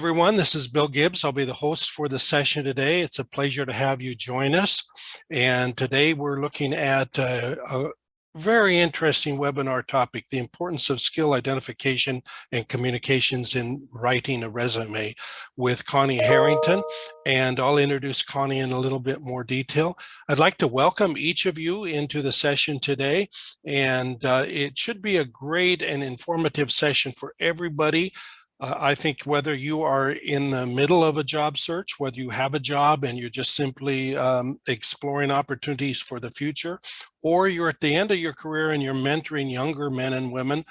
Everyone, this is Bill Gibbs. I'll be the host for the session today. It's a pleasure to have you join us. And today we're looking at a very interesting webinar topic, the importance of skill identification and communications in writing a resume, with Connie Harrington. And I'll introduce Connie in a little bit more detail. I'd like to welcome each of you into the session today. And it should be a great and informative session for everybody. I think whether you are in the middle of a job search, whether you have a job and you're just simply exploring opportunities for the future, or you're at the end of your career and you're mentoring younger men and women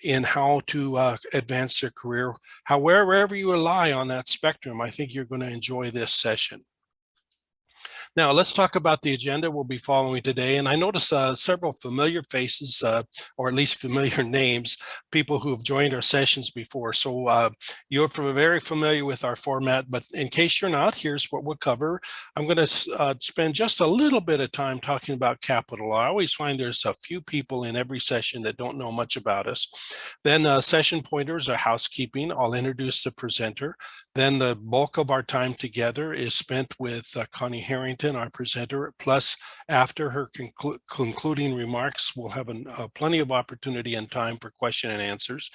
in how to advance their career, wherever you lie on that spectrum, I think you're going to enjoy this session. Now, let's talk about the agenda we'll be following today. And I notice several familiar faces, or at least familiar names, people who have joined our sessions before. So you're very familiar with our format, but in case you're not, here's what we'll cover. I'm going to spend just a little bit of time talking about capital. I always find there's a few people in every session that don't know much about us. Then session pointers are housekeeping. I'll introduce the presenter. Then the bulk of our time together is spent with Connie Harrington, our presenter, plus after her concluding remarks, we'll have plenty of opportunity and time for question and answers.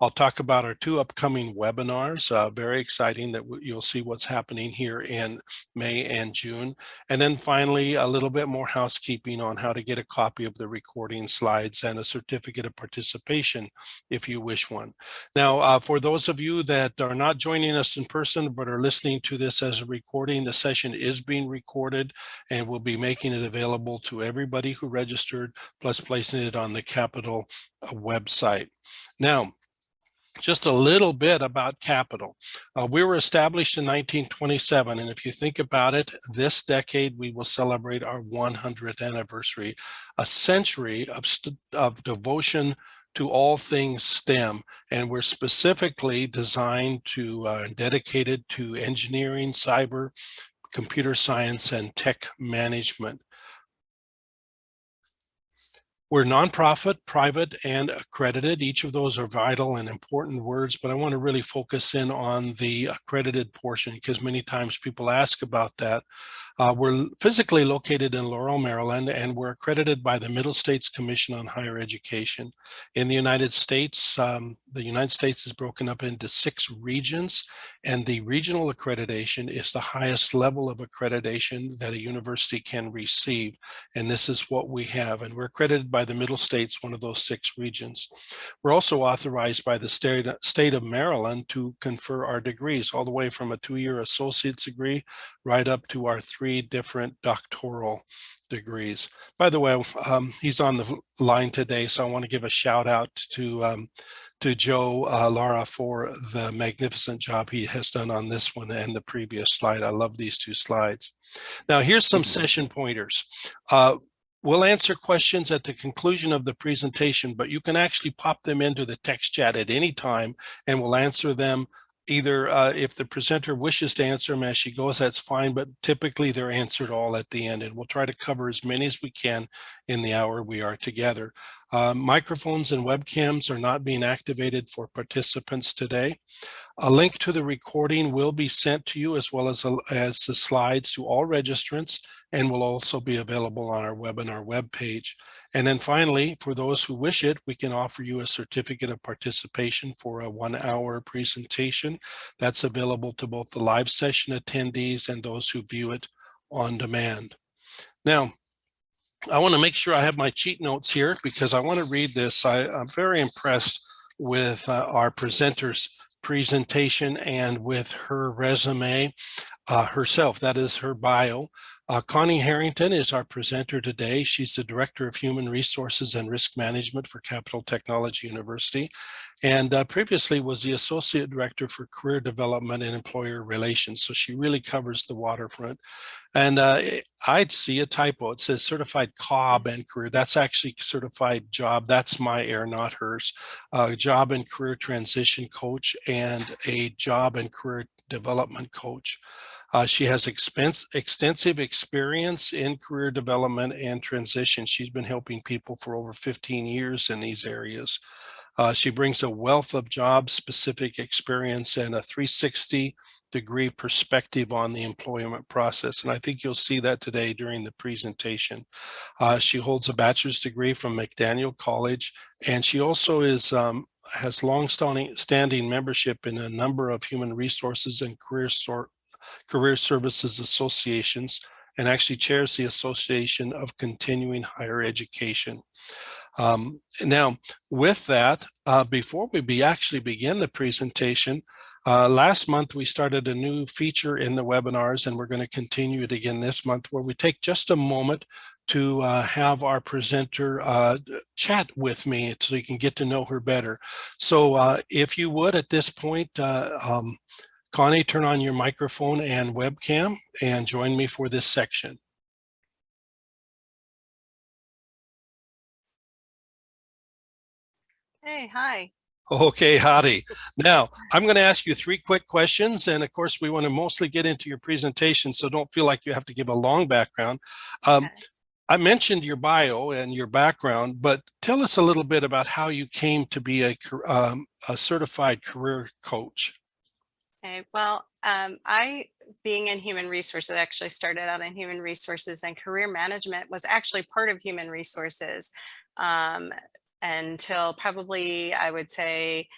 I'll talk about our two upcoming webinars, very exciting that you'll see what's happening here in May and June. And then finally, a little bit more housekeeping on how to get a copy of the recording slides and a certificate of participation if you wish one. Now, for those of you that are not joining us in person but are listening to this as a recording, the session is being recorded and we'll be making it available to everybody who registered, plus placing it on the Capital website. Now, just a little bit about Capital. We were established in 1927, and if you think about it, this decade we will celebrate our 100th anniversary, a century of devotion to all things STEM, and we're specifically designed to dedicated to engineering, cyber, computer science, and tech management. We're nonprofit, private, and accredited. Each of those are vital and important words, but I want to really focus in on the accredited portion because many times people ask about that. We're physically located in Laurel, Maryland, and we're accredited by the Middle States Commission on Higher Education. In the United States is broken up into 6 regions, and the regional accreditation is the highest level of accreditation that a university can receive. And this is what we have, and we're accredited by the Middle States, one of those 6 regions. We're also authorized by the state of Maryland to confer our degrees, all the way from a 2-year associate's degree right up to our 3 different doctoral degrees. By the way, he's on the line today, so I want to give a shout out to Joe Lara for the magnificent job he has done on this one and the previous slide. I love these 2 slides. Now, here's some session pointers. We'll answer questions at the conclusion of the presentation, but you can actually pop them into the text chat at any time, and we'll answer them either if the presenter wishes to answer them as she goes, that's fine, but typically they're answered all at the end, and we'll try to cover as many as we can in the hour we are together. Microphones and webcams are not being activated for participants today. A link to the recording will be sent to you, as well as the slides, to all registrants, and will also be available on our webinar webpage. And then finally, for those who wish it, we can offer you a certificate of participation for a 1-hour presentation. That's available to both the live session attendees and those who view it on demand. Now, I want to make sure I have my cheat notes here because I want to read this. I'm very impressed with our presenter's presentation and with her resume herself. That is her bio. Connie Harrington is our presenter today. She's the Director of Human Resources and Risk Management for Capital Technology University, and previously was the Associate Director for Career Development and Employer Relations. So she really covers the waterfront. And I'd see a typo. It says Certified Cobb and Career. That's actually Certified Job. That's my error, not hers. Job and Career Transition Coach and a Job and Career Development Coach. She has extensive experience in career development and transition. She's been helping people for over 15 years in these areas. She brings a wealth of job-specific experience and a 360-degree perspective on the employment process. And I think you'll see that today during the presentation. She holds a bachelor's degree from McDaniel College, and she also has long-standing membership in a number of human resources and career services associations, and actually chairs the Association of Continuing Higher Education. Now, with that, before we actually begin the presentation, last month we started a new feature in the webinars, and we're going to continue it again this month, where we take just a moment to have our presenter chat with me so you can get to know her better. So if you would, at this point, Connie, turn on your microphone and webcam and join me for this section. Hey, hi. Okay, howdy. Now, I'm going to ask you 3 quick questions, and of course, we want to mostly get into your presentation, so don't feel like you have to give a long background. Okay. I mentioned your bio and your background, but tell us a little bit about how you came to be a certified career coach. Okay. Well, being in human resources, actually started out in human resources, and career management was actually part of human resources until probably, I would say,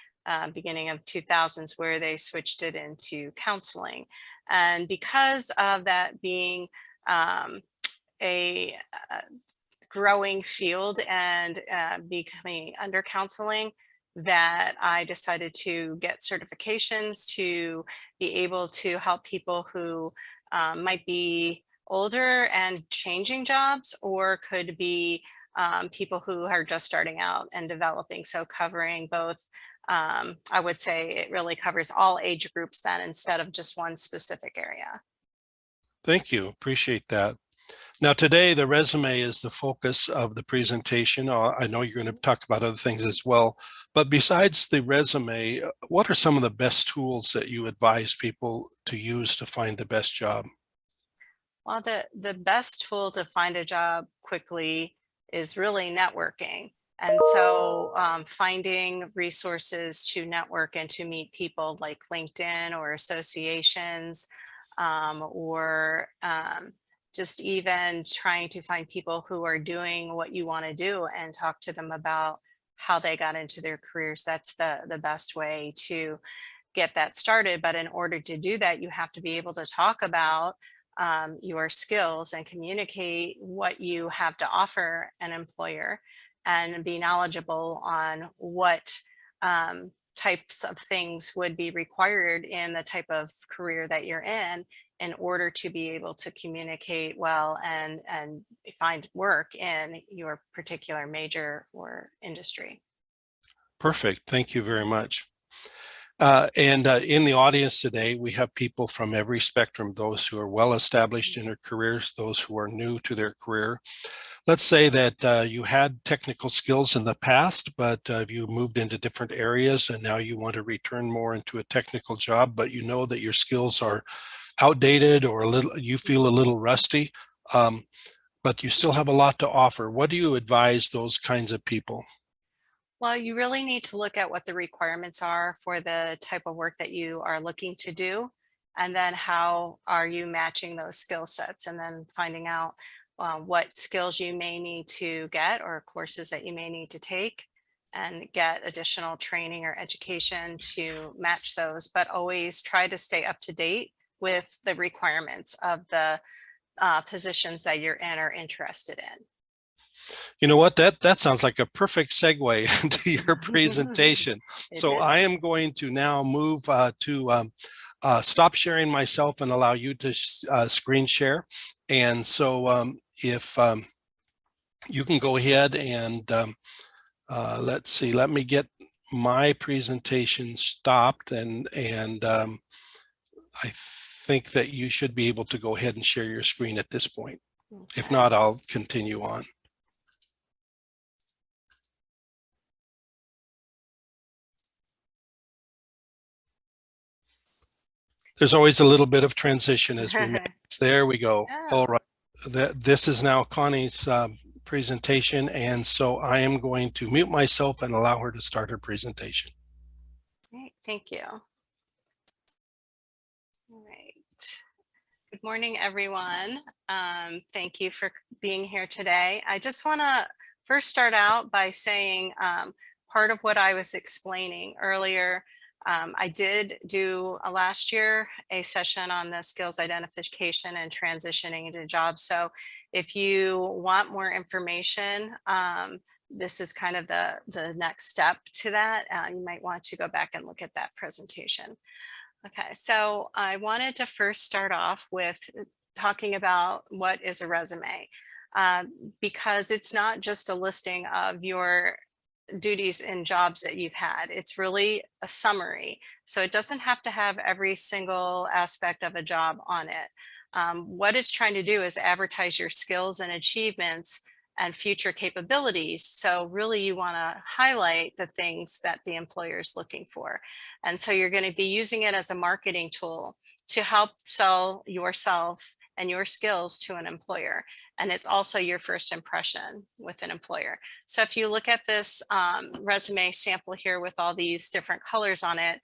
beginning of 2000s, where they switched it into counseling. And because of that being a growing field and becoming under counseling, that I decided to get certifications to be able to help people who might be older and changing jobs, or could be people who are just starting out and developing. So covering both, I would say it really covers all age groups then, instead of just one specific area. Thank you. Appreciate that. Now, today, the resume is the focus of the presentation. I know you're going to talk about other things as well, but besides the resume, what are some of the best tools that you advise people to use to find the best job? Well, the best tool to find a job quickly is really networking. And so finding resources to network and to meet people like LinkedIn or associations, or just even trying to find people who are doing what you want to do and talk to them about how they got into their careers. That's the best way to get that started. But in order to do that, you have to be able to talk about your skills and communicate what you have to offer an employer, and be knowledgeable on what types of things would be required in the type of career that you're in order to be able to communicate well and find work in your particular major or industry. Perfect. Thank you very much. And in the audience today, we have people from every spectrum, those who are well established in their careers, those who are new to their career. Let's say that you had technical skills in the past, but you moved into different areas, and now you want to return more into a technical job, but you know that your skills are outdated, or you feel a little rusty, but you still have a lot to offer. What do you advise those kinds of people? Well, you really need to look at what the requirements are for the type of work that you are looking to do, and then how are you matching those skill sets, and then finding out what skills you may need to get, or courses that you may need to take, and get additional training or education to match those. But always try to stay up to date with the requirements of the positions that you're in or interested in. You know what, that sounds like a perfect segue into your presentation. So I am going to now move to stop sharing myself and allow you to screen share. And so if you can go ahead and let's see, let me get my presentation stopped, and I think that you should be able to go ahead and share your screen at this point. Okay. If not, I'll continue on. There's always a little bit of transition as we make. There we go. Yeah. All right. This is now Connie's presentation, and so I am going to mute myself and allow her to start her presentation. Great, thank you. All right. Good morning, everyone. Thank you for being here today. I just want to first start out by saying part of what I was explaining earlier. I did do last year a session on the skills identification and transitioning into jobs. So if you want more information, this is kind of the next step to that. You might want to go back and look at that presentation. Okay, so I wanted to first start off with talking about what is a resume, because it's not just a listing of your duties and jobs that you've had. It's really a summary. So it doesn't have to have every single aspect of a job on it. What it's trying to do is advertise your skills and achievements and future capabilities. So really you want to highlight the things that the employer is looking for. And so you're going to be using it as a marketing tool to help sell yourself and your skills to an employer. And it's also your first impression with an employer. So if you look at this resume sample here with all these different colors on it,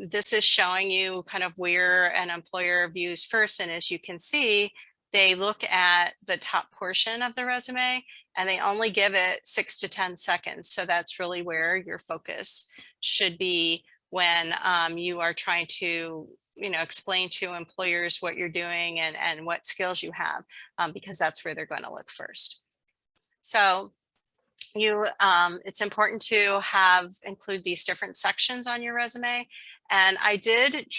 this is showing you kind of where an employer views first. And as you can see, they look at the top portion of the resume and they only give it 6 to 10 seconds. So that's really where your focus should be when you are trying to explain to employers what you're doing and what skills you have, because that's where they're going to look first. So it's important to include these different sections on your resume. And I did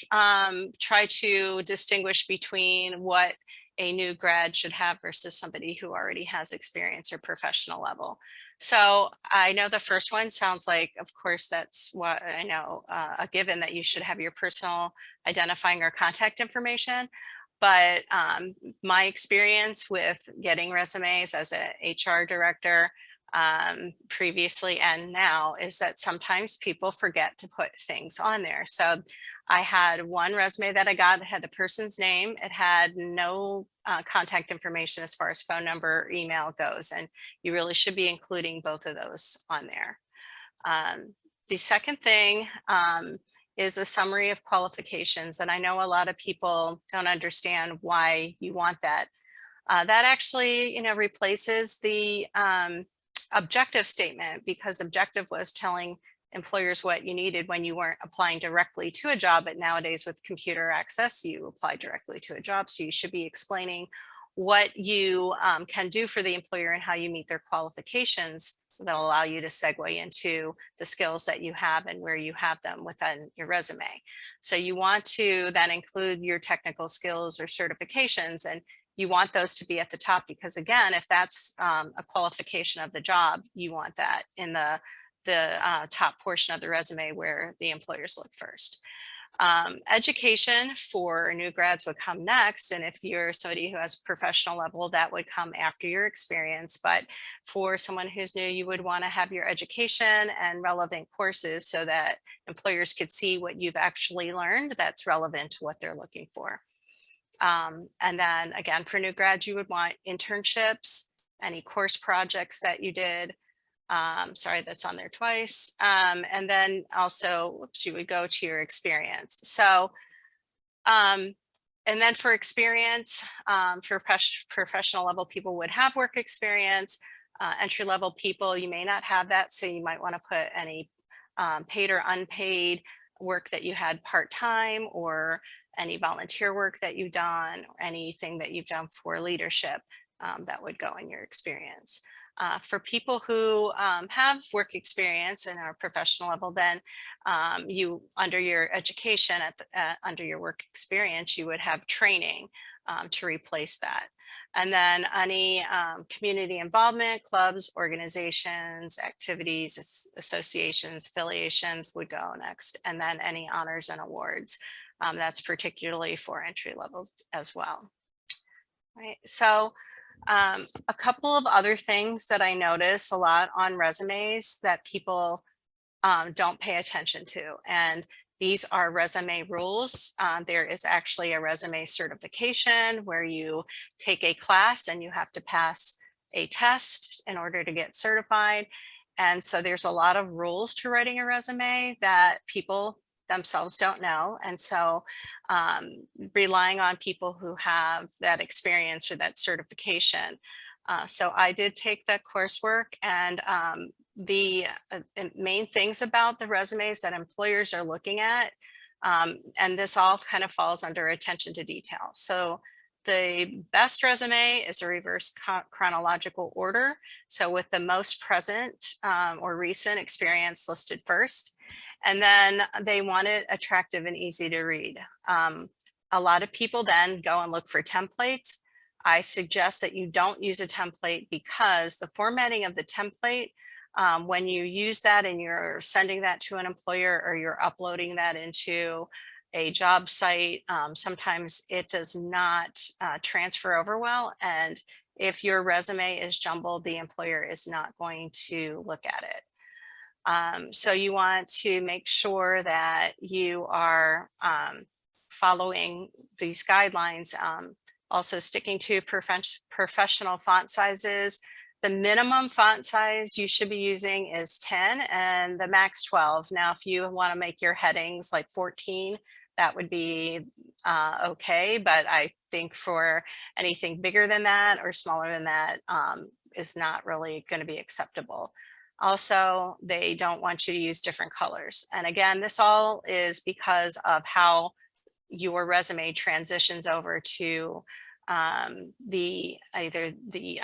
try to distinguish between what a new grad should have versus somebody who already has experience or professional level. So I know the first one sounds like, of course, that's what I know, a given that you should have your personal identifying or contact information. But my experience with getting resumes as an HR director previously and now is that sometimes people forget to put things on there. So I had one resume that I got, it had the person's name, it had no contact information as far as phone number or email goes, and you really should be including both of those on there. The second thing is a summary of qualifications, and I know a lot of people don't understand why you want that. That actually, replaces the objective statement, because objective was telling employers what you needed when you weren't applying directly to a job, but nowadays with computer access, you apply directly to a job. So you should be explaining what you can do for the employer and how you meet their qualifications that allow you to segue into the skills that you have and where you have them within your resume. So you want to then include your technical skills or certifications, and you want those to be at the top, because again, if that's a qualification of the job, you want that in the top portion of the resume where the employers look first. Education for new grads would come next. And if you're somebody who has professional level, that would come after your experience. But for someone who's new, you would want to have your education and relevant courses so that employers could see what you've actually learned that's relevant to what they're looking for. And then again, for new grads, you would want internships, any course projects that you did. Sorry, that's on there twice. And then also, whoops, you would go to your experience. So, and then for experience, for professional level people would have work experience. Entry level people, you may not have that. So you might want to put any paid or unpaid work that you had part-time, or any volunteer work that you've done, or anything that you've done for leadership that would go in your experience. For people who have work experience and are professional level, then you, under your education, under your work experience, you would have training to replace that. And then any community involvement, clubs, organizations, activities, associations, affiliations would go next. And then any honors and awards. That's particularly for entry levels as well. Right. So a couple of other things that I notice a lot on resumes that people don't pay attention to, and these are resume rules. There is actually a resume certification where you take a class and you have to pass a test in order to get certified. And so there's a lot of rules to writing a resume that people themselves don't know. And so relying on people who have that experience or that certification. So I did take that coursework, and the main things about the resumes that employers are looking at, and this all kind of falls under attention to detail. So the best resume is a reverse chronological order. So with the most present or recent experience listed first. And then they want it attractive and easy to read. A lot of people then go and look for templates. I suggest that you don't use a template, because the formatting of the template, when you use that and you're sending that to an employer or you're uploading that into a job site, sometimes it does not transfer over well. And if your resume is jumbled, the employer is not going to look at it. So you want to make sure that you are following these guidelines, also sticking to professional font sizes. The minimum font size you should be using is 10 and the max 12. Now, if you want to make your headings like 14, that would be okay. But I think for anything bigger than that or smaller than that is not really going to be acceptable. Also, they don't want you to use different colors. And again, this all is because of how your resume transitions over to either the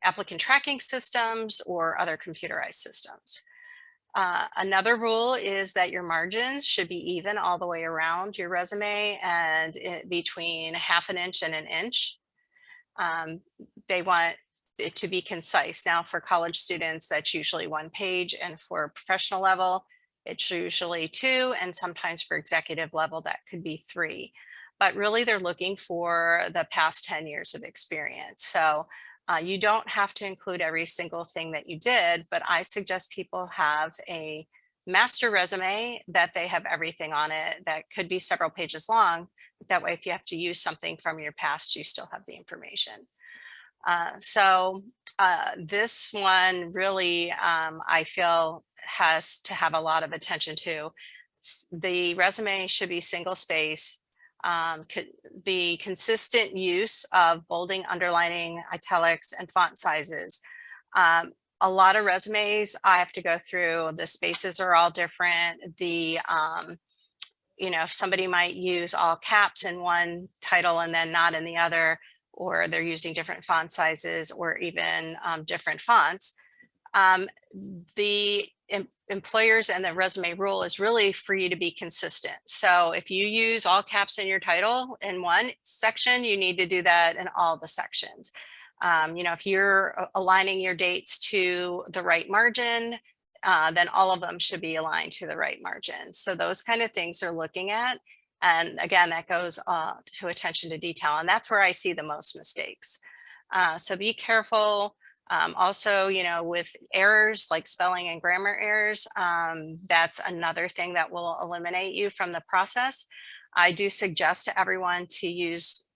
applicant tracking systems or other computerized systems. Another rule is that your margins should be even all the way around your resume and between 1/2 inch and 1 inch. They want it to be concise. Now, for college students, that's usually 1 page, and for professional level, it's usually 2, and sometimes for executive level, that could be 3. But really, they're looking for the past 10 years of experience. So you don't have to include every single thing that you did, but I suggest people have a master resume that they have everything on it that could be several pages long. That way, if you have to use something from your past, you still have the information. This one really, I feel, has to have a lot of attention to. The resume should be single space. The consistent use of bolding, underlining, italics, and font sizes. A lot of resumes I have to go through, the spaces are all different. If somebody might use all caps in one title and then not in the other, or they're using different font sizes or even different fonts. The employers and the resume rule is really for you to be consistent. So if you use all caps in your title in one section, you need to do that in all the sections. If you're aligning your dates to the right margin, then all of them should be aligned to the right margin. So those kind of things they're looking at. And again, that goes to attention to detail. And that's where I see the most mistakes. So be careful. Also, with errors like spelling and grammar errors, that's another thing that will eliminate you from the process. I do suggest to everyone to use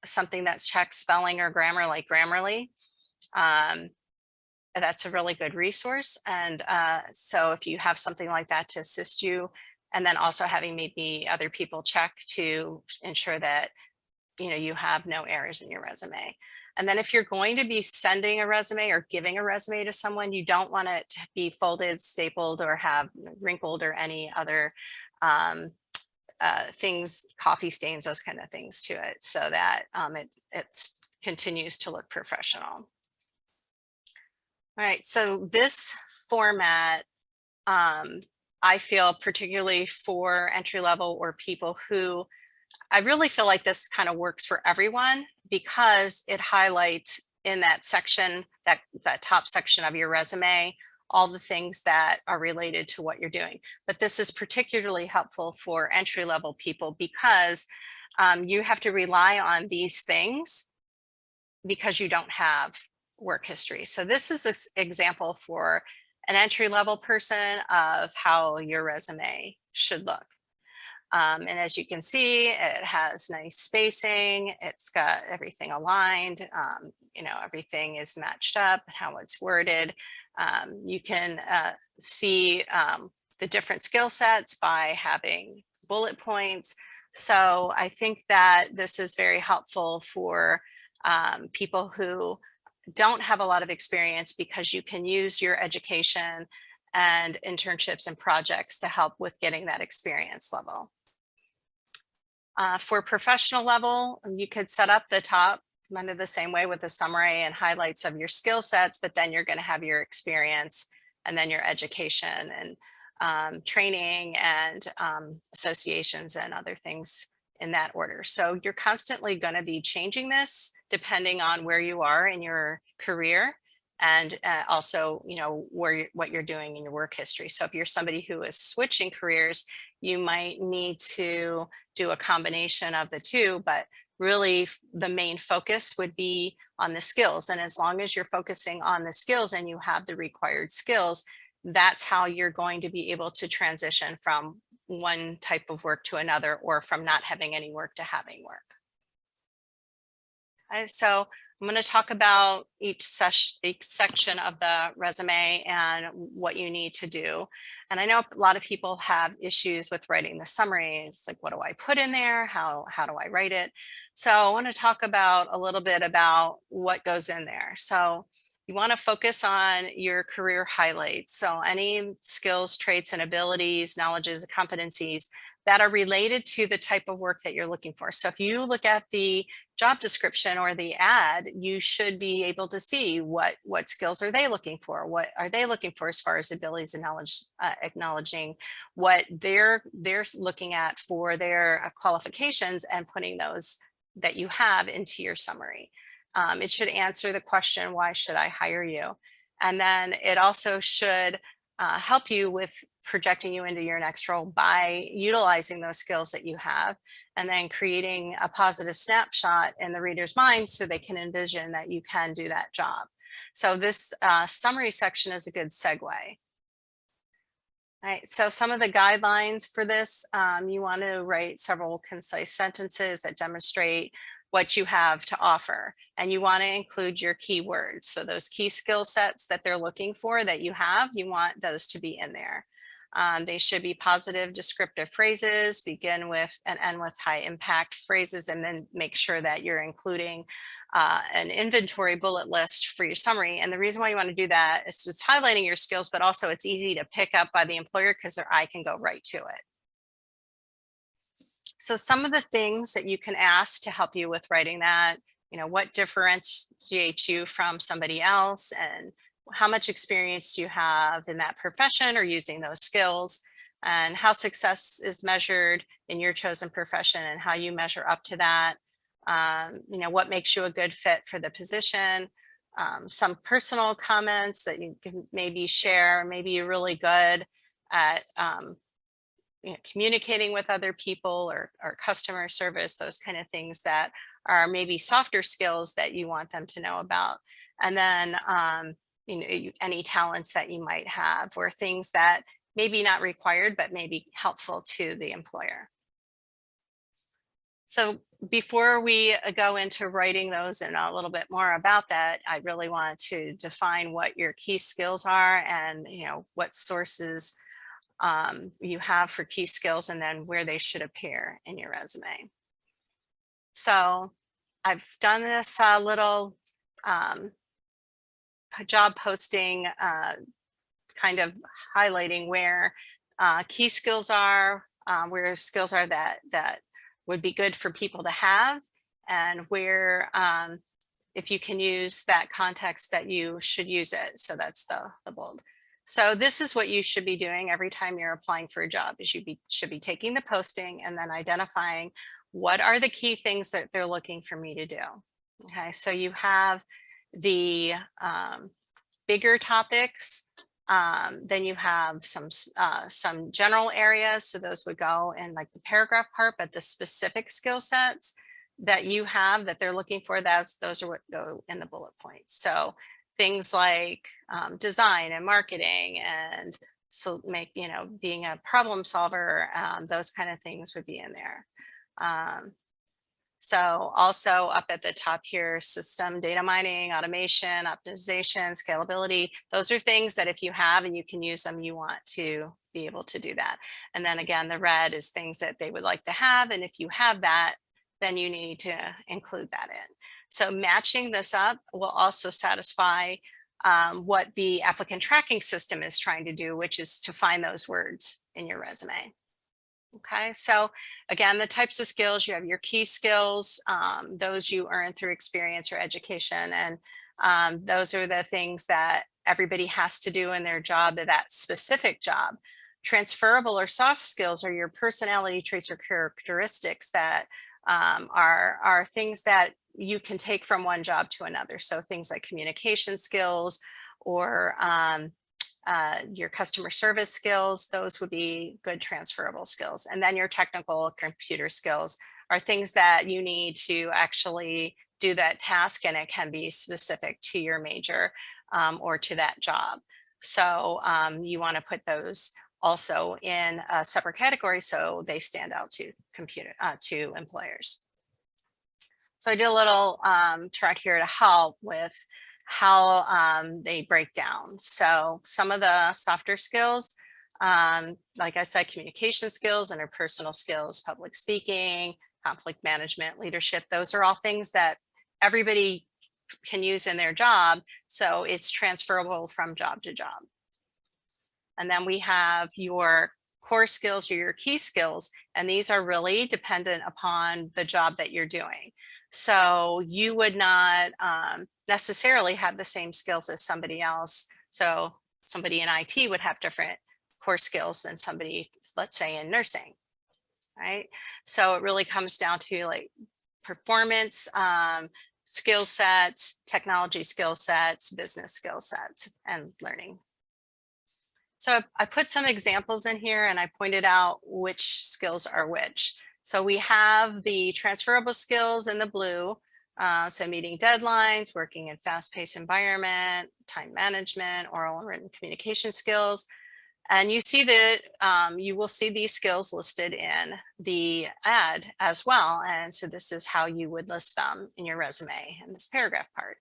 something that checks spelling or grammar, like Grammarly. That's a really good resource. And so if you have something like that to assist you, and then also having maybe other people check to ensure that you have no errors in your resume. And then if you're going to be sending a resume or giving a resume to someone, you don't want it to be folded, stapled, or have wrinkled or any other things, coffee stains, those kind of things to it, so that it continues to look professional. All right, so this format, I feel, particularly for entry level or people who, I really feel like this kind of works for everyone, because it highlights in that section, that top section of your resume, all the things that are related to what you're doing. But this is particularly helpful for entry level people, because you have to rely on these things because you don't have work history. So this is an example for an entry level person of how your resume should look. And as you can see, it has nice spacing. It's got everything aligned. You know, everything is matched up, how it's worded. You can see the different skill sets by having bullet points. So I think that this is very helpful for people who don't have a lot of experience, because you can use your education and internships and projects to help with getting that experience level. For professional level, you could set up the top kind of the same way with a summary and highlights of your skill sets, but then you're going to have your experience and then your education and training and associations and other things in that order. So you're constantly going to be changing this depending on where you are in your career, and also, you know, what you're doing in your work history. So if you're somebody who is switching careers, you might need to do a combination of the two, but really the main focus would be on the skills. And as long as you're focusing on the skills and you have the required skills, that's how you're going to be able to transition from one type of work to another, or from not having any work to having work. So I'm going to talk about each section of the resume and what you need to do. And I know a lot of people have issues with writing the summary. It's like, what do I put in there? How do I write it? So I want to talk about a little bit about what goes in there. So you want to focus on your career highlights. So any skills, traits, and abilities, knowledges, competencies that are related to the type of work that you're looking for. So if you look at the job description or the ad, you should be able to see what skills are they looking for? What are they looking for as far as abilities and knowledge, acknowledging what they're looking at for their qualifications and putting those that you have into your summary. It should answer the question, why should I hire you? And then it also should help you with projecting you into your next role by utilizing those skills that you have, and then creating a positive snapshot in the reader's mind so they can envision that you can do that job. So this summary section is a good segue. All right, so some of the guidelines for this, you want to write several concise sentences that demonstrate what you have to offer, and you want to include your keywords. So those key skill sets that they're looking for that you have, you want those to be in there. They should be positive descriptive phrases, begin with and end with high impact phrases, and then make sure that you're including an inventory bullet list for your summary. And the reason why you want to do that is it's highlighting your skills, but also it's easy to pick up by the employer because their eye can go right to it. So some of the things that you can ask to help you with writing that, you know, what differentiates you from somebody else, and how much experience do you have in that profession or using those skills, and how success is measured in your chosen profession and how you measure up to that. You know, what makes you a good fit for the position. Some personal comments that you can maybe share. Maybe you're really good at you know, communicating with other people, or customer service, those kind of things that are maybe softer skills that you want them to know about. And then you know, any talents that you might have, or things that maybe not required but maybe helpful to the employer. So before we go into writing those and a little bit more about that, I really want to define what your key skills are, and you know, what sources you have for key skills, and then where they should appear in your resume. So I've done this little job posting kind of highlighting where key skills are, where skills are that would be good for people to have, and where if you can use that context that you should use it. So that's the bold. So this is what you should be doing every time you're applying for a job, is you should be taking the posting and then identifying what are the key things that they're looking for me to do. Okay, so you have the bigger topics, then you have some general areas. So those would go in like the paragraph part, but the specific skill sets that you have that they're looking for, those are what go in the bullet points. So things like design and marketing and so being a problem solver, those kind of things would be in there. So also up at the top here, system data mining, automation, optimization, scalability. Those are things that if you have and you can use them, you want to be able to do that. And then again, the red is things that they would like to have. And if you have that, then you need to include that in. So matching this up will also satisfy what the applicant tracking system is trying to do, which is to find those words in your resume. Okay, so again, the types of skills, you have your key skills, those you earn through experience or education. And those are the things that everybody has to do in their job, that specific job. Transferable or soft skills are your personality traits or characteristics that are things that you can take from one job to another. So things like communication skills or your customer service skills, those would be good transferable skills. And then your technical computer skills are things that you need to actually do that task, and it can be specific to your major or to that job. So you want to put those also in a separate category so they stand out to employers. So I did a little chart here to help with how they break down. So some of the softer skills, like I said, communication skills, interpersonal skills, public speaking, conflict management, leadership, those are all things that everybody can use in their job. So it's transferable from job to job. And then we have your core skills or your key skills, and these are really dependent upon the job that you're doing. So you would not necessarily have the same skills as somebody else. So somebody in IT would have different core skills than somebody, let's say, in nursing, right? So it really comes down to like performance, skill sets, technology skill sets, business skill sets, and learning. So I put some examples in here and I pointed out which skills are which. So we have the transferable skills in the blue. So meeting deadlines, working in fast-paced environment, time management, oral and written communication skills. And you see that you will see these skills listed in the ad as well. And so this is how you would list them in your resume in this paragraph part.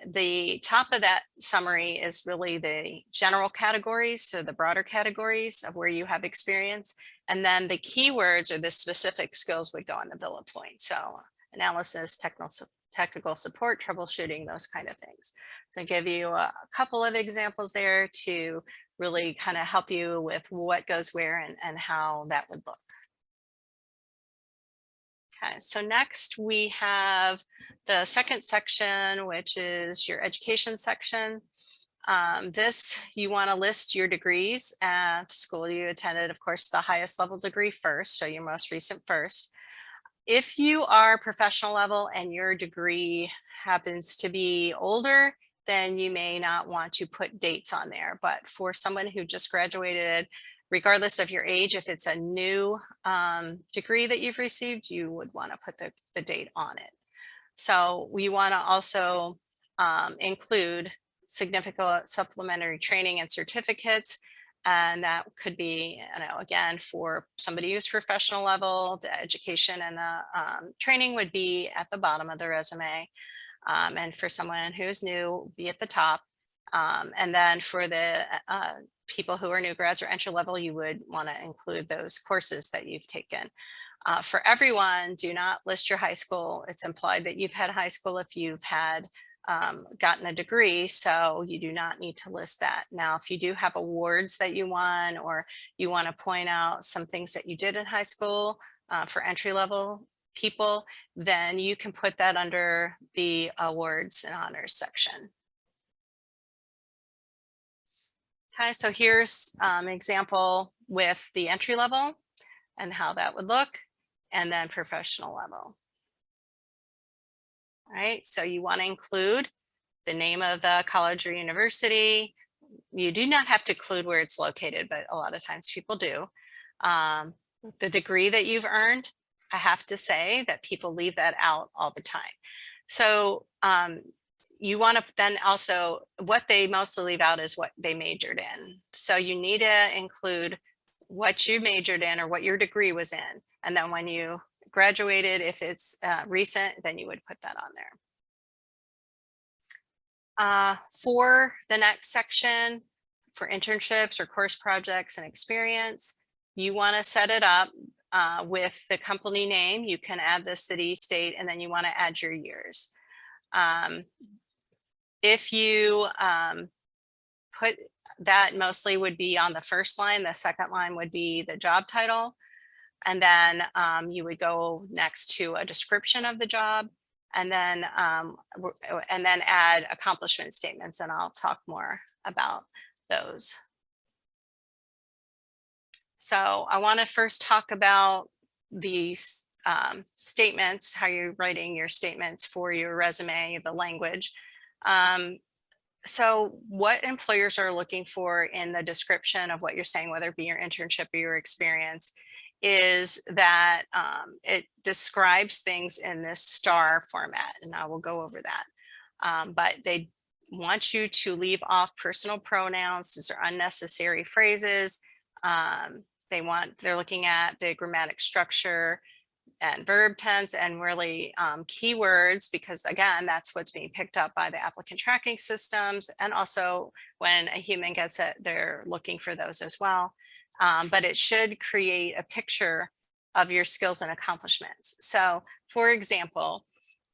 The top of that summary is really the general categories, so the broader categories of where you have experience. And then the keywords or the specific skills would go on the bullet point. So analysis, technical support, troubleshooting, those kind of things. So I give you a couple of examples there to really kind of help you with what goes where and how that would look. Okay, so next we have the second section, which is your education section. This, you want to list your degrees at the school you attended, of course, the highest level degree first, so your most recent first. If you are professional level and your degree happens to be older, then you may not want to put dates on there. But for someone who just graduated, regardless of your age, if it's a new degree that you've received, you would want to put the date on it. So we want to also include significant supplementary training and certificates. And that could be, again, for somebody who's professional level, the education and the training would be at the bottom of the resume. And for someone who's new, be at the top. And then for the people who are new grads or entry level, you would want to include those courses that you've taken. For everyone, do not list your high school. It's implied that you've had high school if you've had gotten a degree, so you do not need to list that. Now, if you do have awards that you won, or you want to point out some things that you did in high school for entry level people, then you can put that under the awards and honors section. Okay, so here's an example with the entry level and how that would look, and then professional level. All right, so you want to include the name of the college or university. You do not have to include where it's located, but a lot of times people do. The degree that you've earned, I have to say that people leave that out all the time. So you want to then also, what they mostly leave out is what they majored in. So you need to include what you majored in or what your degree was in. And then when you graduated, if it's recent, then you would put that on there. For the next section, for internships or course projects and experience, you want to set it up with the company name. You can add the city, state, and then you want to add your years. If you put that, mostly would be on the first line. The second line would be the job title. And then you would go next to a description of the job, and then add accomplishment statements. And I'll talk more about those. So I want to first talk about these statements, how you're writing your statements for your resume, the language. So what employers are looking for in the description of what you're saying, whether it be your internship or your experience, is that it describes things in this STAR format, and I will go over that. But they want you to leave off personal pronouns. These are unnecessary phrases. They're looking at the grammatic structure and verb tense and really keywords, because again, that's what's being picked up by the applicant tracking systems. And also when a human gets it, they're looking for those as well. But it should create a picture of your skills and accomplishments. So for example,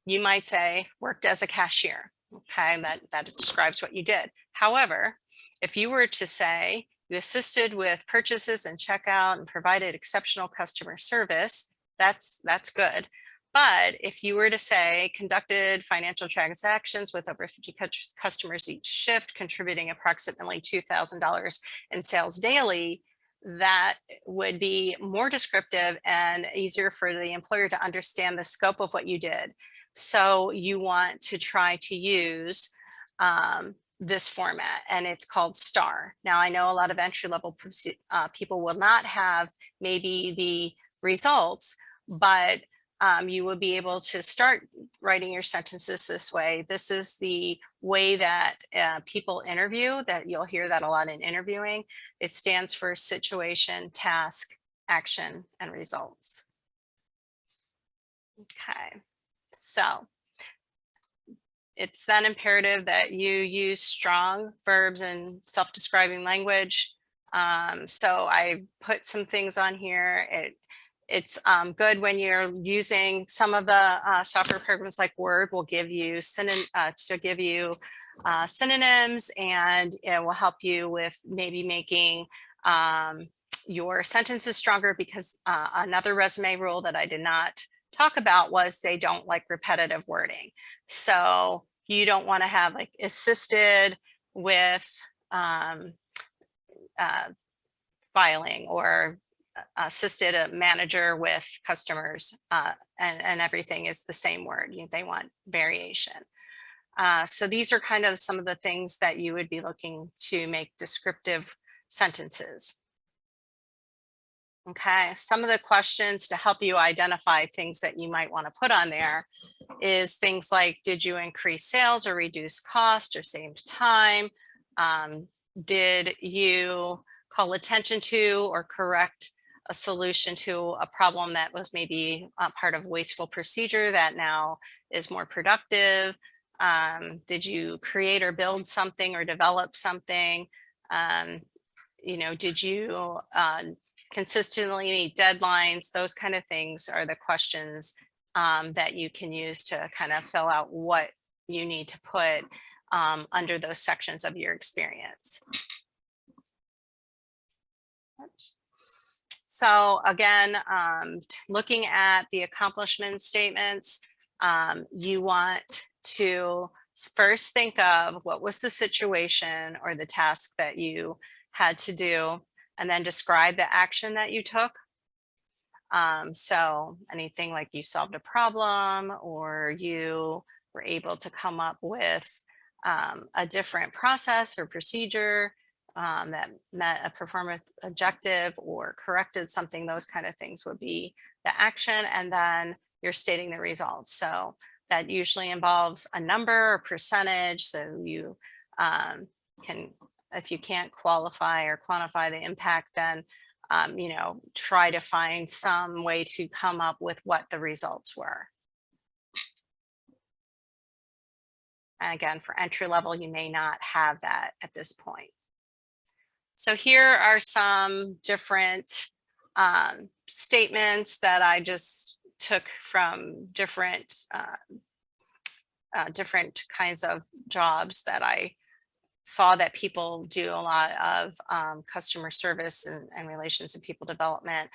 you might say worked as a cashier. Okay, that describes what you did. However, if you were to say you assisted with purchases and checkout and provided exceptional customer service, that's good. But if you were to say conducted financial transactions with over 50 customers each shift, contributing approximately $2,000 in sales daily, that would be more descriptive and easier for the employer to understand the scope of what you did. So you want to try to use this format, and it's called STAR. Now, I know a lot of entry-level people will not have maybe the results, but you will be able to start writing your sentences this way. This is the way that people interview, that you'll hear that a lot in interviewing. It stands for situation, task, action, and results. Okay, so it's then imperative that you use strong verbs and self-describing language. So I put some things on here. It's good when you're using some of the software programs like Word will give you synonyms, and it will help you with maybe making your sentences stronger, because another resume rule that I did not talk about was they don't like repetitive wording. So you don't want to have like assisted with filing, or assisted a manager with customers, and everything is the same word. They want variation. So these are kind of some of the things that you would be looking to make descriptive sentences. Okay, some of the questions to help you identify things that you might want to put on there is things like, did you increase sales or reduce cost or save time? Did you call attention to or correct a solution to a problem that was maybe a part of wasteful procedure that now is more productive? Did you create or build something or develop something? Did you consistently meet deadlines? Those kind of things are the questions that you can use to kind of fill out what you need to put under those sections of your experience. So again, looking at the accomplishment statements, you want to first think of what was the situation or the task that you had to do, and then describe the action that you took. So anything like you solved a problem, or you were able to come up with a different process or procedure that met a performance objective or corrected something, those kind of things would be the action. And then you're stating the results. So That usually involves a number or percentage. So you can, if you can't qualify or quantify the impact, then try to find some way to come up with what the results were. And again, for entry level, you may not have that at this point. So here are some different statements that I just took from different kinds of jobs that I saw that people do a lot of customer service and relations and people development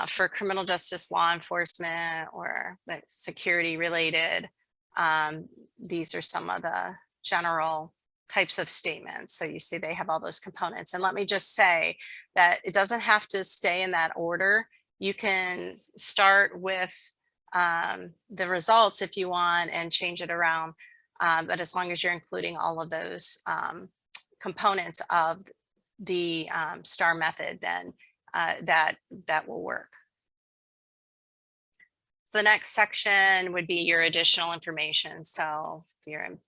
for criminal justice, law enforcement, or security related. These are some of the general types of statements. So you see they have all those components. And let me just say that it doesn't have to stay in that order. You can start with the results if you want and change it around. But as long as you're including all of those components of the STAR method, then that will work. So the next section would be your additional information. So if you're in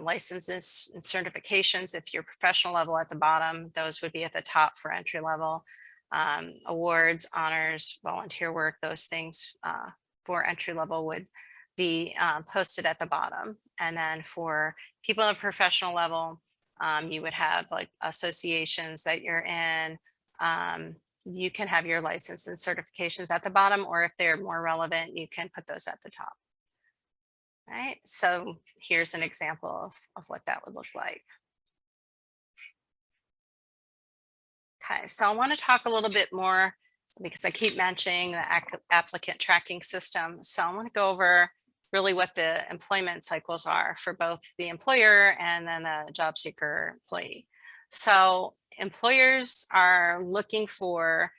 licenses and certifications, if you're professional level at the bottom, those would be at the top for entry level. Awards, honors, volunteer work, those things for entry level would be posted at the bottom. And then for people at professional level, you would have like associations that you're in. You can have your license and certifications at the bottom, or if they're more relevant, you can put those at the top. Right, so here's an example of what that would look like. Okay, so I want to talk a little bit more because I keep mentioning the applicant tracking system. So I want to go over really what the employment cycles are for both the employer and then the job seeker employee. So employers are looking for,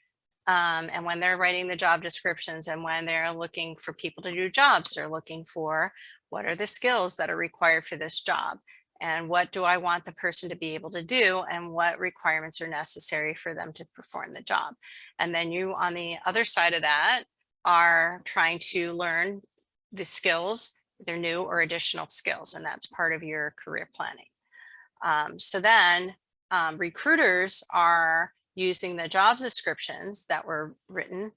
and when they're writing the job descriptions and when they're looking for people to do jobs, they're looking for what are the skills that are required for this job and what do I want the person to be able to do and what requirements are necessary for them to perform the job. And then you on the other side of that are trying to learn the skills, their new or additional skills, and that's part of your career planning. So then recruiters are using the job descriptions that were written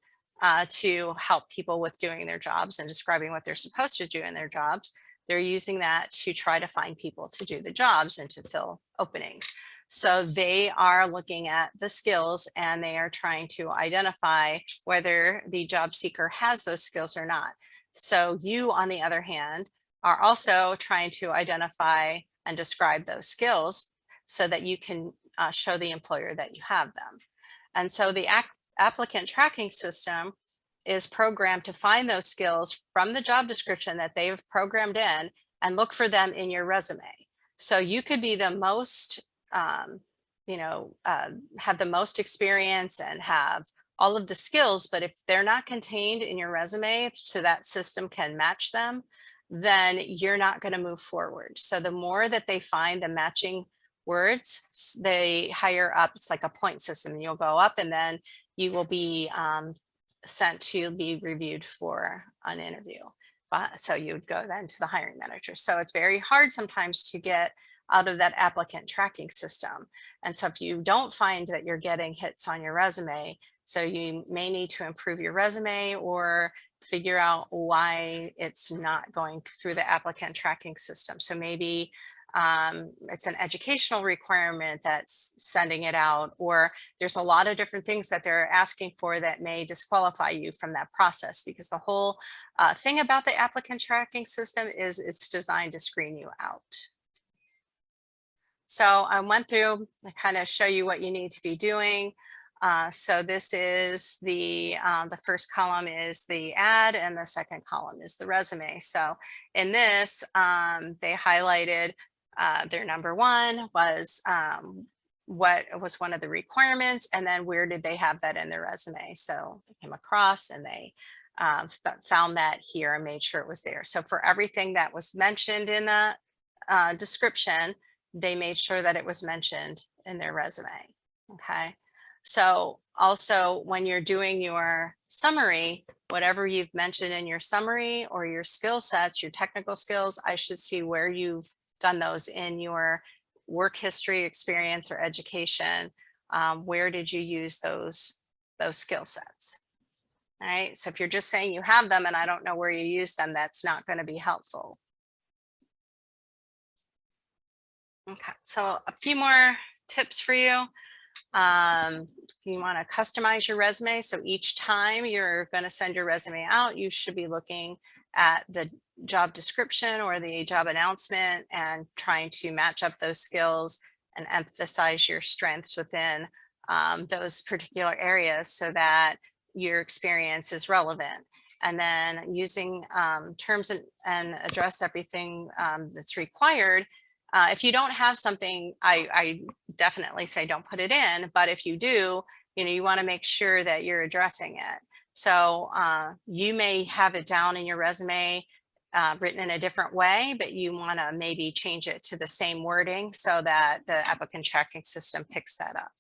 to help people with doing their jobs and describing what they're supposed to do in their jobs. They're using that to try to find people to do the jobs and to fill openings. So they are looking at the skills and they are trying to identify whether the job seeker has those skills or not. So you, on the other hand, are also trying to identify and describe those skills so that you can show the employer that you have them. And so the applicant tracking system is programmed to find those skills from the job description that they've programmed in and look for them in your resume. So you could be the most, have the most experience and have all of the skills, but if they're not contained in your resume so that system can match them, then you're not going to move forward. So the more that they find the matching words, they higher up, it's like a point system. You'll go up and then you will be sent to be reviewed for an interview. So you would go then to the hiring manager. So it's very hard sometimes to get out of that applicant tracking system. And so if you don't find that you're getting hits on your resume, so you may need to improve your resume or figure out why it's not going through the applicant tracking system. So maybe it's an educational requirement that's sending it out, or there's a lot of different things that they're asking for that may disqualify you from that process, because the whole thing about the applicant tracking system is it's designed to screen you out. So I went through, I kind of show you what you need to be doing. So this is the first column is the ad and the second column is the resume. So in this, they highlighted their number one was what was one of the requirements, and then where did they have that in their resume. So they came across and they found that here and made sure it was there. So for everything that was mentioned in the description, they made sure that it was mentioned in their resume. Okay. So also when you're doing your summary, whatever you've mentioned in your summary or your skill sets, your technical skills, I should see where you've done those in your work history, experience, or education. Where did you use those skill sets? All right. So if you're just saying you have them and I don't know where you use them, that's not going to be helpful. Okay. So a few more tips for you. You want to customize your resume. So each time you're going to send your resume out, you should be looking at the job description or the job announcement and trying to match up those skills and emphasize your strengths within those particular areas so that your experience is relevant. And then using terms and address everything that's required. If you don't have something, I definitely say don't put it in, but if you do, you want to make sure that you're addressing it. So you may have it down in your resume written in a different way, but you want to maybe change it to the same wording so that the applicant tracking system picks that up.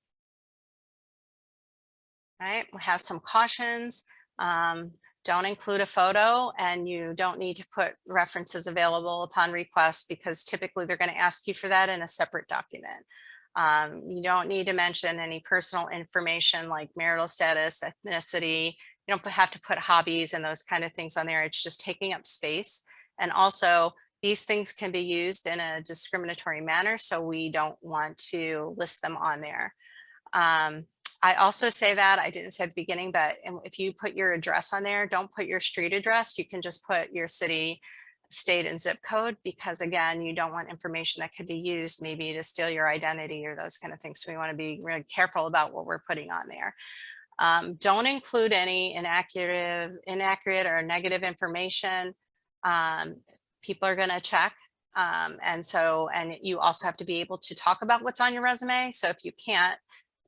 All right, we have some cautions. Don't include a photo, and you don't need to put references available upon request because typically they're going to ask you for that in a separate document. You don't need to mention any personal information like marital status, ethnicity. You don't have to put hobbies and those kind of things on there. It's just taking up space. And also these things can be used in a discriminatory manner, so we don't want to list them on there. I also say that, I didn't say at the beginning, but if you put your address on there, don't put your street address. You can just put your city, state, and zip code, because again, you don't want information that could be used maybe to steal your identity or those kind of things. So we want to be really careful about what we're putting on there. Don't include any inaccurate or negative information. People are going to check. And you also have to be able to talk about what's on your resume. So if you can't,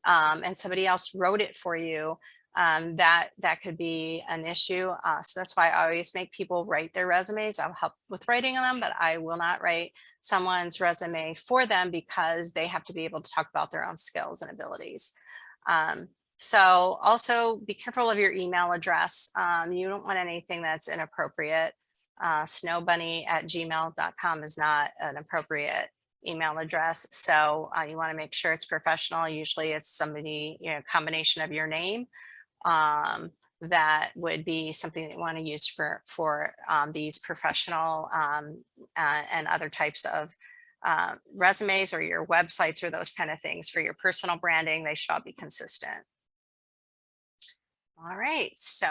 and somebody else wrote it for you, that could be an issue. So that's why I always make people write their resumes. I'll help with writing them, but I will not write someone's resume for them because they have to be able to talk about their own skills and abilities. So also be careful of your email address. You don't want anything that's inappropriate. snowbunny@gmail.com is not an appropriate email address. So you want to make sure it's professional. Usually it's somebody, combination of your name. That would be something that you want to use for these professional and other types of resumes or your websites or those kind of things. For your personal branding, they should all be consistent. All right, so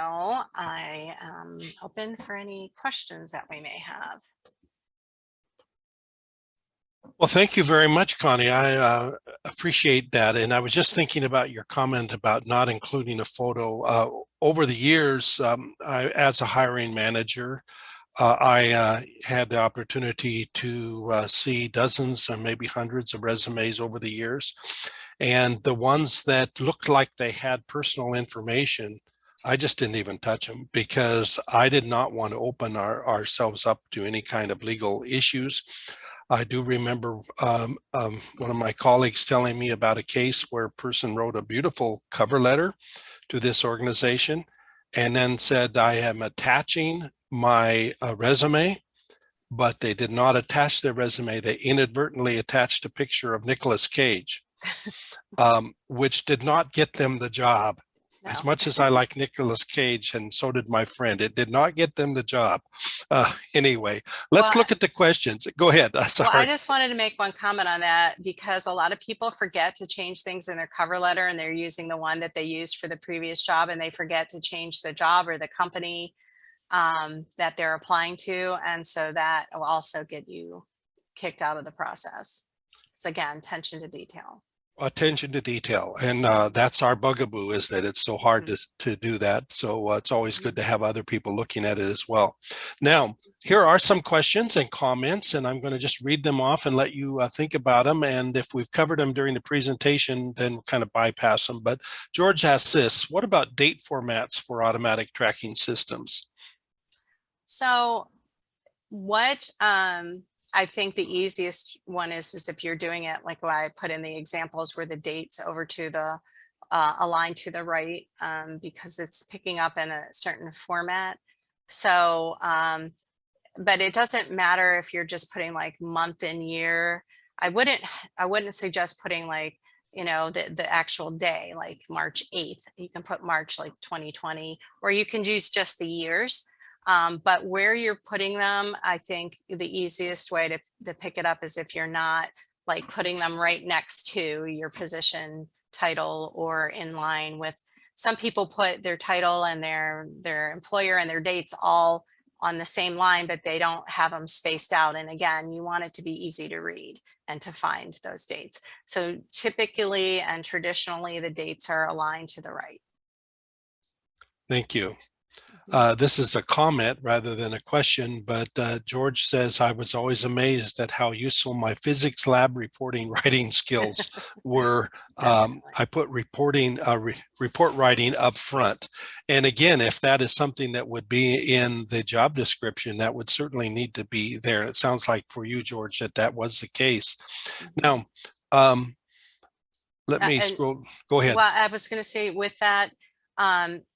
I am open for any questions that we may have. Well, thank you very much, Connie. I appreciate that. And I was just thinking about your comment about not including a photo. Over the years, as a hiring manager, I had the opportunity to see dozens and maybe hundreds of resumes over the years. And the ones that looked like they had personal information, I just didn't even touch them because I did not want to open ourselves up to any kind of legal issues. I do remember one of my colleagues telling me about a case where a person wrote a beautiful cover letter to this organization and then said, I am attaching my resume, but they did not attach their resume. They inadvertently attached a picture of Nicolas Cage, which did not get them the job. No. As much as I like Nicolas Cage, and so did my friend, it did not get them the job. Anyway, let's look at the questions. Go ahead. Sorry. Well, I just wanted to make one comment on that because a lot of people forget to change things in their cover letter and they're using the one that they used for the previous job and they forget to change the job or the company that they're applying to. And so that will also get you kicked out of the process. So again, attention to detail. Attention to detail, and that's our bugaboo, isn't it? It's so hard to do that, so it's always good to have other people looking at it as well. Now, here are some questions and comments, and I'm going to just read them off and let you think about them, and if we've covered them during the presentation, then we'll kind of bypass them. But George asks this: what about date formats for automatic tracking systems? So what I think the easiest one is if you're doing it like what I put in the examples where the dates over to the aligned to the right because it's picking up in a certain format. So, but it doesn't matter if you're just putting like month and year. I wouldn't suggest putting like, you know, the actual day, like March 8th. You can put March like 2020, or you can use just the years. But where you're putting them, I think the easiest way to pick it up is if you're not like putting them right next to your position title or in line with, some people put their title and their employer and their dates all on the same line, but they don't have them spaced out. And again, you want it to be easy to read and to find those dates. So typically and traditionally, the dates are aligned to the right. Thank you. This is a comment rather than a question, but George says, I was always amazed at how useful my physics lab reporting writing skills were. I put report writing up front. And again, if that is something that would be in the job description, that would certainly need to be there. It sounds like for you, George, that was the case. Now, let me scroll. Go ahead. Well, I was going to say with that,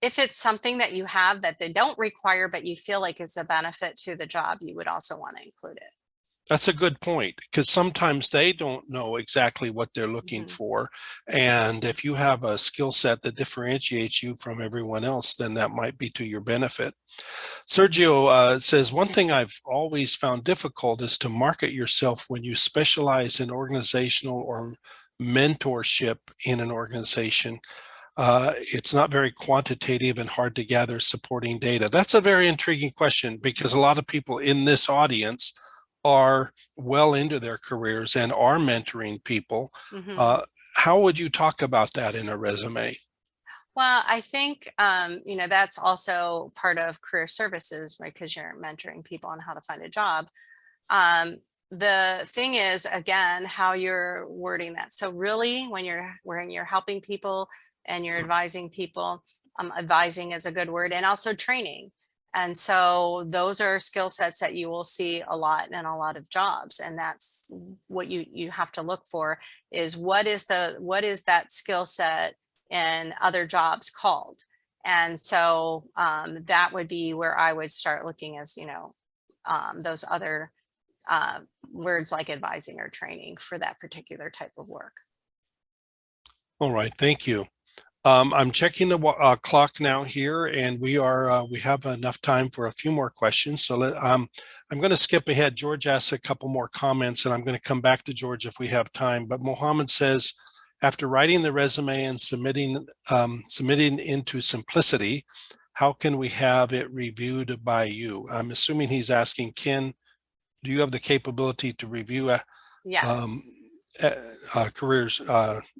if it's something that you have that they don't require, but you feel like is a benefit to the job, you would also want to include it. That's a good point, because sometimes they don't know exactly what they're looking for. And if you have a skill set that differentiates you from everyone else, then that might be to your benefit. Sergio says, one thing I've always found difficult is to market yourself when you specialize in organizational or mentorship in an organization. It's not very quantitative and hard to gather supporting data. That's a very intriguing question, because a lot of people in this audience are well into their careers and are mentoring people. How would you talk about that in a resume? Well, I think, you know, that's also part of career services, right? Because you're mentoring people on how to find a job. The thing is, again, how you're wording that. So really, when you're helping people and you're advising people, advising is a good word, and also training. And so those are skill sets that you will see a lot in a lot of jobs. And that's what you have to look for, is what is that skill set in other jobs called. And so that would be where I would start looking, as, you know, those other words like advising or training for that particular type of work. All right, thank you. I'm checking the clock now here, and we have enough time for a few more questions. So I'm going to skip ahead. George asks a couple more comments, and I'm going to come back to George if we have time. But Mohammed says, after writing the resume and submitting into Simplicity, how can we have it reviewed by you? I'm assuming he's asking, do you have the capability to review Yes. careers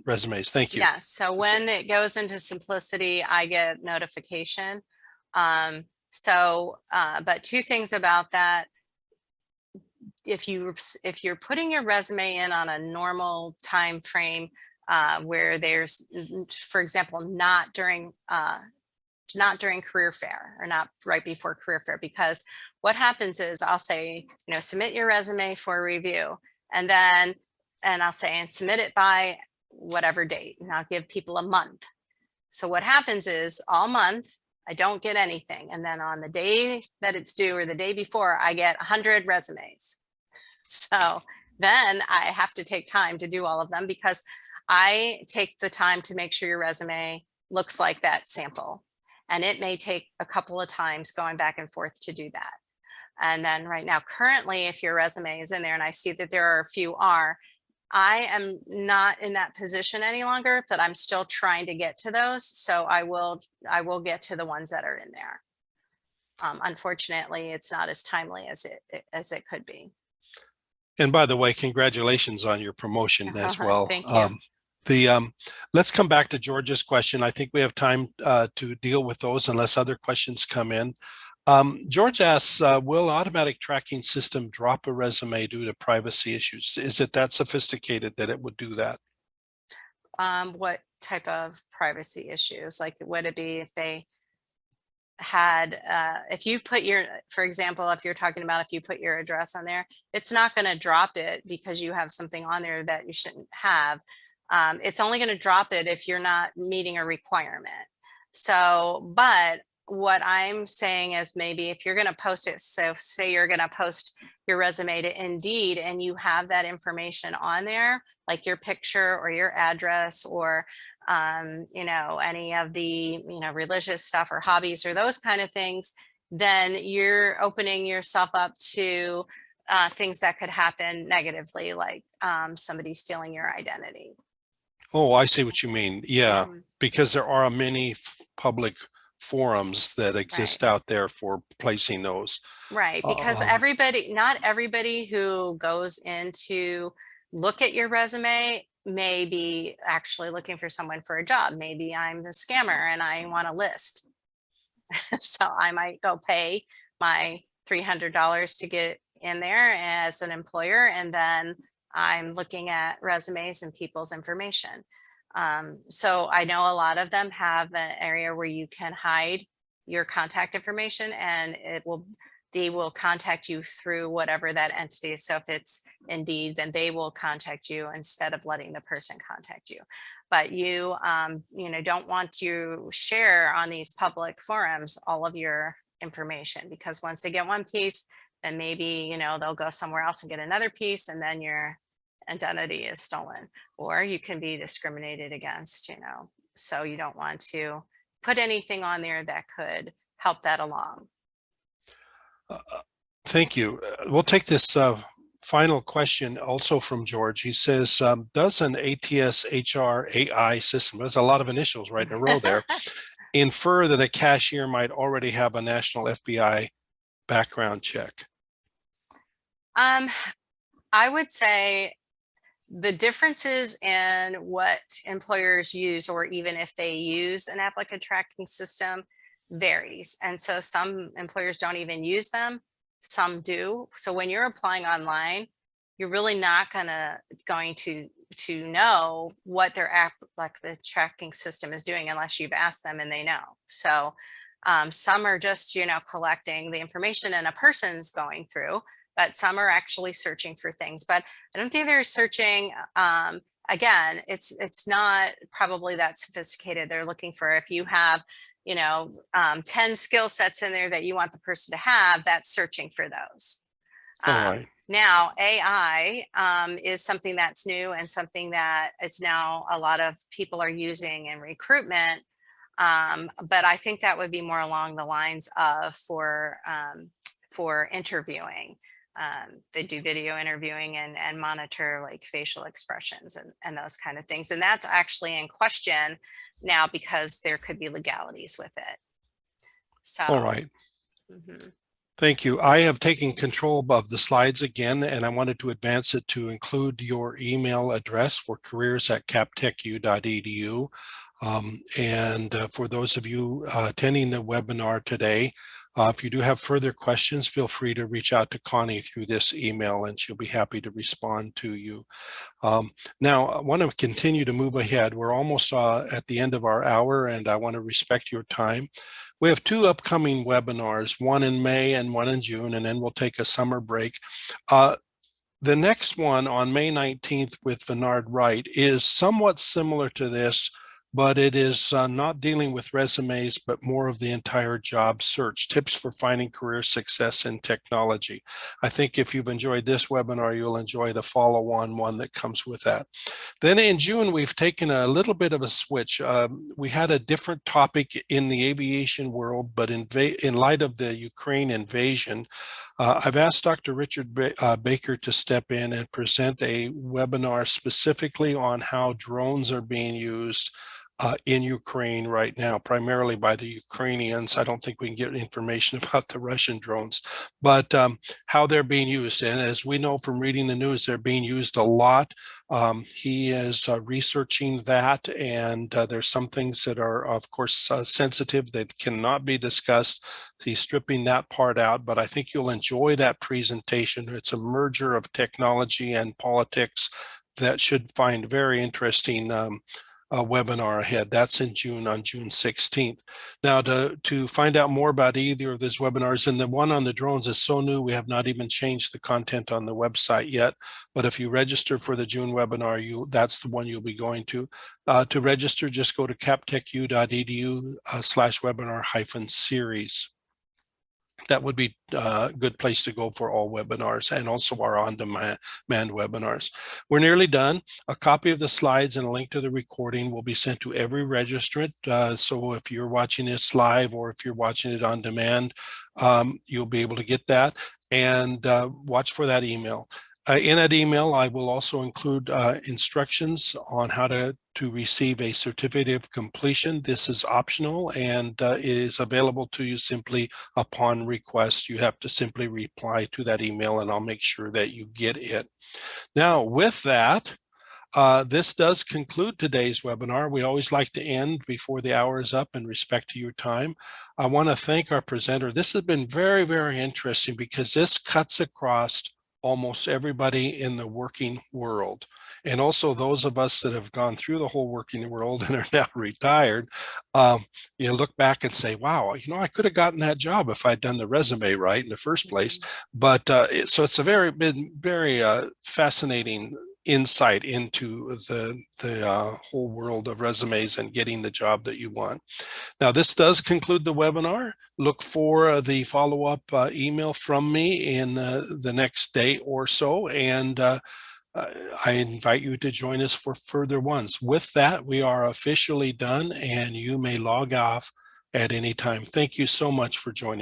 resumes? Thank you. Yes. So when it goes into Simplicity, I get notification. But two things about that. If you're putting your resume in on a normal time frame, where there's, for example, not during career fair, or not right before career fair, because what happens is I'll say, you know, submit your resume for review, and I'll say, and submit it by whatever date, and I'll give people a month. So what happens is all month I don't get anything, and then on the day that it's due, or the day before, I get 100 resumes. So then I have to take time to do all of them, because I take the time to make sure your resume looks like that sample. And it may take a couple of times going back and forth to do that. And then right now, currently, if your resume is in there and I see that there are a few I am not in that position any longer, but I'm still trying to get to those. So I will get to the ones that are in there. Unfortunately, it's not as timely as it could be. And by the way, congratulations on your promotion as well. Thank you. Let's come back to George's question. I think we have time to deal with those unless other questions come in. George asks, will automatic tracking system drop a resume due to privacy issues? Is it that sophisticated that it would do that? What type of privacy issues? Like, would it be if they had, if you put for example, if you're talking about if you put your address on there, it's not going to drop it because you have something on there that you shouldn't have. It's only going to drop it if you're not meeting a requirement. So, but what I'm saying is maybe if you're going to post it, so say you're going to post your resume to Indeed and you have that information on there, like your picture or your address or any of the, religious stuff or hobbies or those kind of things, then you're opening yourself up to things that could happen negatively, like somebody stealing your identity. Oh, I see what you mean. Yeah, Mhm. because there are many public forums that Right. exist out there for placing those. Right, because Um, not everybody who goes in to look at your resume may be actually looking for someone for a job. Maybe I'm the scammer and I want a list. So I might go pay my $300 to get in there as an employer, and then I'm looking at resumes and people's information. So I know a lot of them have an area where you can hide your contact information, and they will contact you through whatever that entity is. So if it's Indeed, then they will contact you instead of letting the person contact you. But you don't want to share on these public forums all of your information, because once they get one piece, then maybe they'll go somewhere else and get another piece, and then your identity is stolen, or you can be discriminated against. So you don't want to put anything on there that could help that along. Thank you. We'll take this final question also from George. He says, does an ATS HR AI system, there's a lot of initials right in a row there, infer that a cashier might already have a national FBI background check? I would say the differences in what employers use, or even if they use an applicant tracking system, varies. And so some employers don't even use them, some do. So when you're applying online, you're really not going to know what their app, like the tracking system, is doing unless you've asked them and they know. So some are just collecting the information and a person's going through, but some are actually searching for things. But I don't think they're searching. Again, it's not probably that sophisticated. They're looking for, if you have 10 skill sets in there that you want the person to have, that's searching for those. All right. Now, AI is something that's new and something that is now a lot of people are using in recruitment. But I think that would be more along the lines of for interviewing. They do video interviewing and monitor like facial expressions and those kind of things. And that's actually in question now because there could be legalities with it. So. All right. Mhm. Thank you. I have taken control of the slides again, and I wanted to advance it to include your email address for careers@captechu.edu. And for those of you attending the webinar today, if you do have further questions, feel free to reach out to Connie through this email, and she'll be happy to respond to you. Now, I want to continue to move ahead. We're almost at the end of our hour, and I want to respect your time. We have two upcoming webinars, one in May and one in June, and then we'll take a summer break. The next one on May 19th with Bernard Wright is somewhat similar to this, but it is not dealing with resumes, but more of the entire job search, tips for finding career success in technology. I think if you've enjoyed this webinar, you'll enjoy the follow-on one that comes with that. Then in June, we've taken a little bit of a switch. We had a different topic in the aviation world, but in light of the Ukraine invasion, I've asked Dr. Richard Baker to step in and present a webinar specifically on how drones are being used in Ukraine right now, primarily by the Ukrainians. I don't think we can get information about the Russian drones, but how they're being used. And as we know from reading the news, they're being used a lot. He is researching that, and there's some things that are, of course, sensitive that cannot be discussed. He's stripping that part out, but I think you'll enjoy that presentation. It's a merger of technology and politics that should find very interesting webinar ahead. That's in June, on June 16th. Now, to find out more about either of these webinars, and the one on the drones is so new, we have not even changed the content on the website yet. But if you register for the June webinar, that's the one you'll be going to. To register, just go to captechu.edu/webinar-series. That would be a good place to go for all webinars, and also our on-demand webinars. We're nearly done. A copy of the slides and a link to the recording will be sent to every registrant. So if you're watching this live or if you're watching it on demand, you'll be able to get that, and watch for that email. In that email, I will also include instructions on how to receive a certificate of completion. This is optional and is available to you simply upon request. You have to simply reply to that email, and I'll make sure that you get it. Now, with that, this does conclude today's webinar. We always like to end before the hour is up in respect to your time. I want to thank our presenter. This has been very, very interesting because this cuts across almost everybody in the working world. And also those of us that have gone through the whole working world and are now retired, you look back and say, wow, I could have gotten that job if I'd done the resume right in the first place. But so it's been very fascinating insight into the whole world of resumes and getting the job that you want. Now, this does conclude the webinar. Look for the follow-up email from me in the next day or so, and I invite you to join us for further ones. With that, we are officially done, and you may log off at any time. Thank you so much for joining.